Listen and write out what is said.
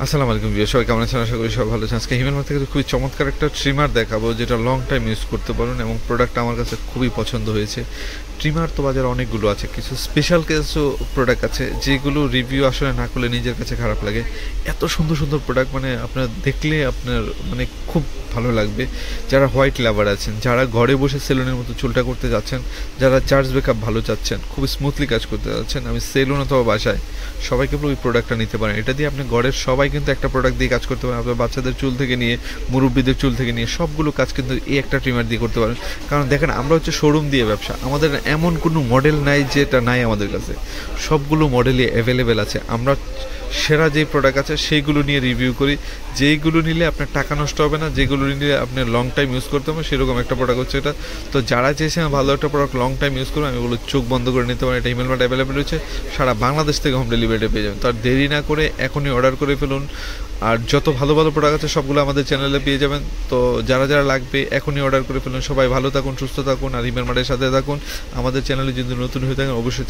আসসালামু আলাইকুম ভিউয়ার, সবাই কেমন আছেন? আশা করি সবাই ভালো আছেন। আজকে হিমেলমা থেকে খুবই চমৎকার একটা ট্রিমার দেখাবো, যেটা লং টাইম ইউজ করতে পারেন এবং প্রোডাক্টটা আমার কাছে খুবই পছন্দ হয়েছে। ট্রিমার তো বাজারে অনেকগুলো আছে, কিছু স্পেশাল কিছু প্রোডাক্ট আছে যেগুলো রিভিউ আসলে না করলে নিজের কাছে খারাপ লাগে। এত সুন্দর সুন্দর প্রোডাক্ট, মানে আপনার দেখলে আপনার মানে খুব ভালো লাগবে। যারা হোয়াইট লাভার আছেন, যারা ঘরে বসে সেলুনের মতো চুলটা করতে যাচ্ছেন, যারা চার্জ ব্যাকআপ ভালো চাচ্ছেন, খুব স্মুথলি কাজ করতে যাচ্ছেন, আমি সেলুন অথবা বাসায় সবাইকে ওই প্রোডাক্টটা নিতে পারেন। এটা দিয়ে আপনি ঘরের সবাই কিন্তু একটা প্রোডাক্ট দিয়ে কাজ করতে পারেন। আপনার বাচ্চাদের চুল থেকে নিয়ে মুরব্বীদের চুল থেকে নিয়ে সবগুলো কাজ কিন্তু এই একটা ট্রিমার দিয়ে করতে পারেন। কারণ দেখেন, আমরা হচ্ছে শোরুম দিয়ে ব্যবসা, আমাদের এমন কোনো মডেল নাই যেটা নাই আমাদের কাছে, সবগুলো মডেলই অ্যাভেলেবেল আছে। আমরা সেরা যেই প্রোডাক্ট আছে সেইগুলো নিয়ে রিভিউ করি, যেইগুলো নিলে আপনার টাকা নষ্ট হবে না, যেগুলো নিলে আপনার লং টাইম ইউজ করতে হবে, সেরকম একটা প্রোডাক্ট হচ্ছে এটা। তো যারা চেয়েছেন ভালো একটা প্রোডাক্ট লং টাইম ইউজ করবেন, আমি বলো চোখ বন্ধ করে নিতে পারেন। এটা হিমেলমার্ট অ্যাভেলেবেল রয়েছে, সারা বাংলাদেশ থেকে হোম ডেলিভারি পেয়ে যাবেন। তো আর দেরি না করে এখনই অর্ডার করে ফেলুন। আর যত ভালো ভালো প্রোডাক্ট আছে সবগুলো আমাদের চ্যানেলে পেয়ে যাবেন। তো যারা যারা লাগবে এখনই অর্ডার করে ফেলুন। সবাই ভালো থাকুন, সুস্থ থাকুন, আর হিমেলমার্টের সাথে থাকুন। আমাদের চ্যানেলে যদি নতুন হয়ে থাকেন অবশ্যই